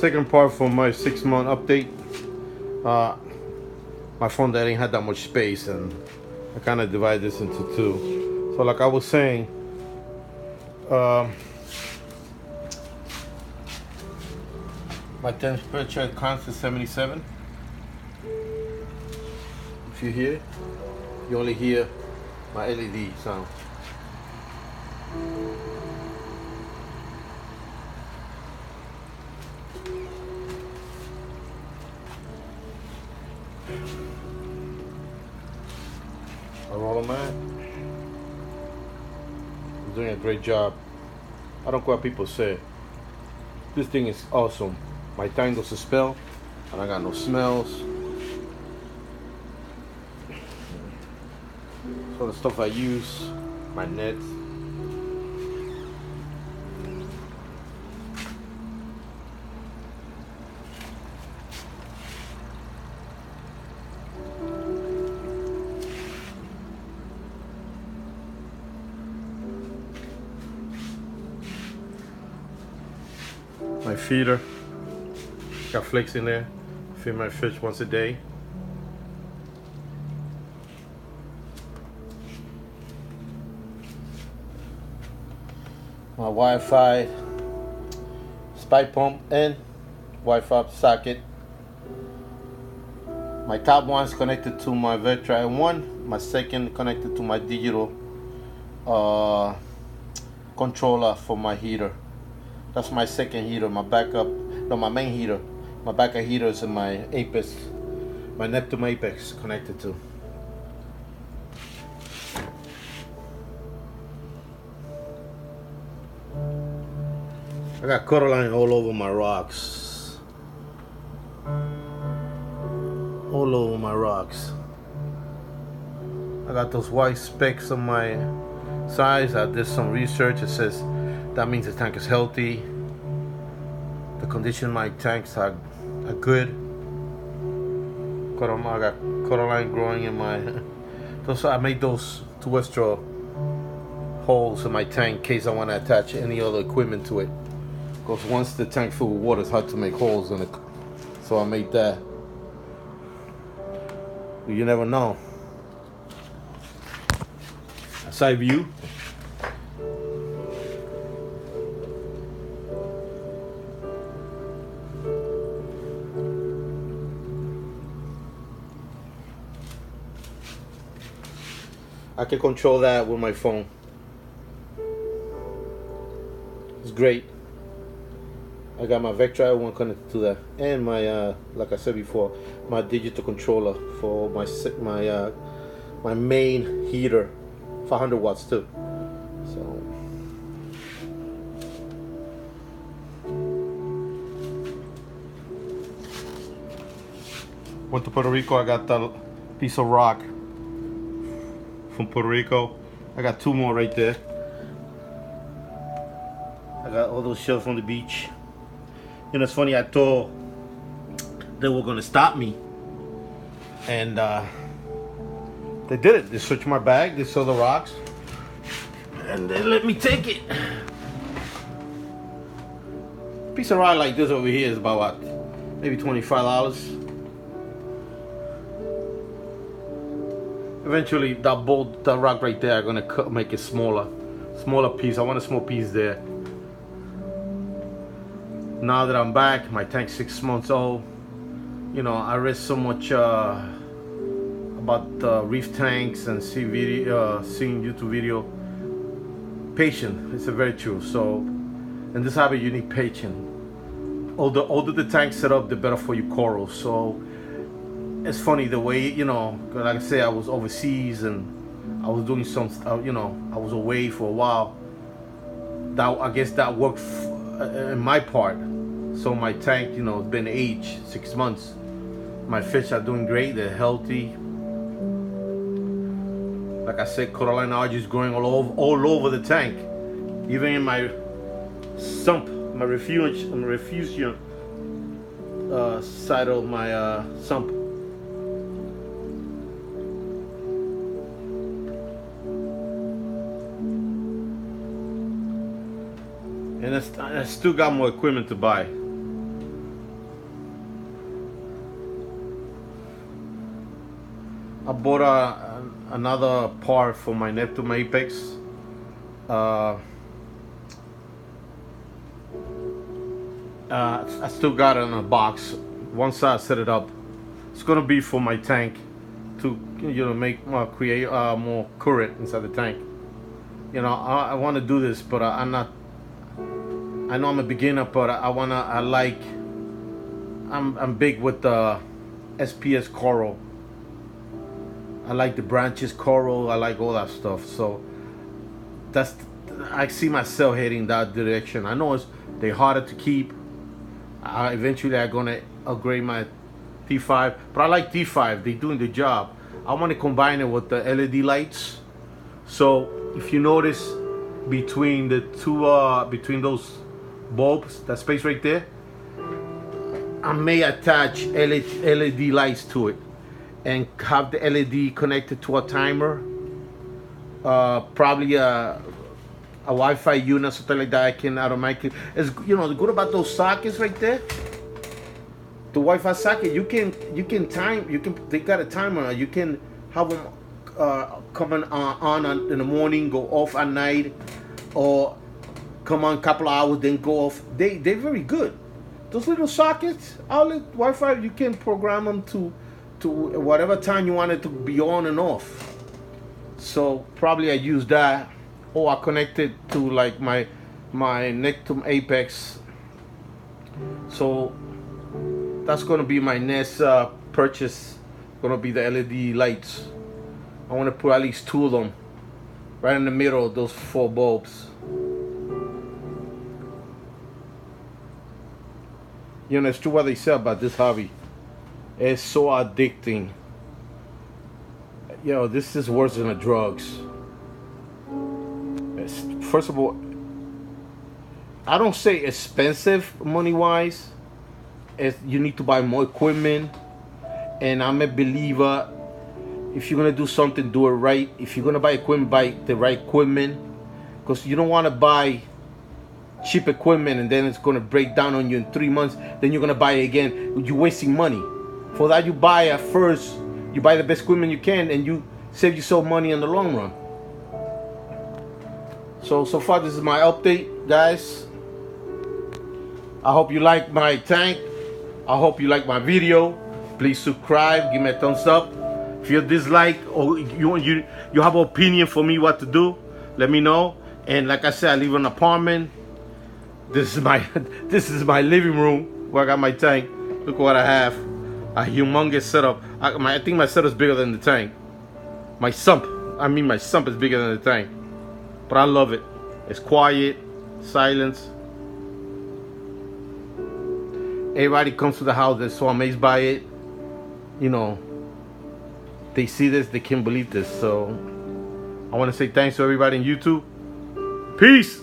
Second part for my 6-month update. My phone that ain't had that much space, and I kind of divide this into two. So like I was saying, my temperature counts to 77. If you hear, you only hear my LED sound. Arola man, I'm doing a great job. I don't care what people say. This thing is awesome. My tank doesn't smell, and I got no smells. So the stuff I use, my nets. My feeder, got flakes in there. Feed my fish once a day. My Wi-Fi spike pump and Wi-Fi socket. My top one's connected to my Vectra 1. My second connected to my digital controller for my heater. That's my second heater. My backup, no, my main heater. My backup heater is in my Apex, my Neptune Apex connected to. I got coralline all over my rocks. All over my rocks. I got those white specks on my sides. I did some research. It says that means the tank is healthy. The condition of my tanks are good. I got coralline growing in my. So I made those 2 extra holes in my tank in case I want to attach any other equipment to it. Because once the tank filled with water, it's hard to make holes in it. So I made that. You never know. A side view. I can control that with my phone. It's great. I got my Vectra 1 connected to that, and my like I said before, my digital controller for my main heater, 500 watts too. So went to Puerto Rico. I got that piece of rock from Puerto Rico. I got 2 more right there. I got all those shells from the beach. You know, it's funny, I thought they were gonna stop me, and they did it. They searched my bag, they saw the rocks, and they let me take it. A piece of rock like this over here is about what? Maybe $25. Eventually, that rock right there, I'm gonna make it smaller piece. I want a small piece there. Now that I'm back, my tank's 6 months old. You know, I read so much about reef tanks and seeing YouTube video. Patient, it's a virtue. So, in this hobby, you need patience. The older the tank set up, the better for your corals. So, it's funny the way, you know, like I say, I was overseas and I was doing some, you know, I was away for a while. I guess that worked in my part. So my tank, you know, it's been aged 6 months. My fish are doing great. They're healthy. Like I said, coralline algae is growing all over the tank. Even in my sump, my refuge side of my sump. And I still got more equipment to buy. I bought another part for my Neptune Apex. I still got it in a box. Once I set it up, it's gonna be for my tank to, you know, make create more current inside the tank. You know, I want to do this, but I'm not. I know I'm a beginner, but I'm big with the SPS coral. I like the branches coral. I like all that stuff. So I see myself heading that direction. I know they're harder to keep. Eventually I'm gonna upgrade my T5, but I like T5. They're doing the job. I want to combine it with the LED lights. So if you notice between the two, between those bulbs, that space right there, I may attach LED lights to it and have the LED connected to a timer, probably a Wi-Fi unit, something like that. I can automatically. It's, you know, the good about those sockets right there. The Wi-Fi socket, you can time. They got a timer. You can have them coming on in the morning, go off at night, or come on a couple of hours, then go off. They're very good. Those little sockets, outlet Wi-Fi, you can program them to whatever time you want it to be on and off. So probably I use that, or I connect it to like my Neptune Apex. So that's gonna be my next purchase. Gonna be the LED lights. I want to put at least 2 of them right in the middle of those 4 bulbs. You know, it's true what they say about this hobby. It's so addicting. You know, this is worse than the drugs. First of all, I don't say expensive money-wise. You need to buy more equipment. And I'm a believer, if you're going to do something, do it right. If you're going to buy equipment, buy the right equipment. Because you don't want to buy cheap equipment and then it's going to break down on you in 3 months. Then you're going to buy it again. You're wasting money. For that, you buy at first. You buy the best equipment you can and you save yourself money in the long run. So far, this is my update, guys. I hope you like my tank. I hope you like my video. Please subscribe, give me a thumbs up. If you dislike or you have an opinion for me what to do, let me know. And like I said, I live in an apartment. This is my living room where I got my tank. Look what I have. A humongous setup. I think my setup is bigger than the tank. My sump is bigger than the tank. But I love it. It's quiet, silence. Everybody comes to the house, they're so amazed by it. You know, they see this, they can't believe this. So I want to say thanks to everybody on YouTube. Peace.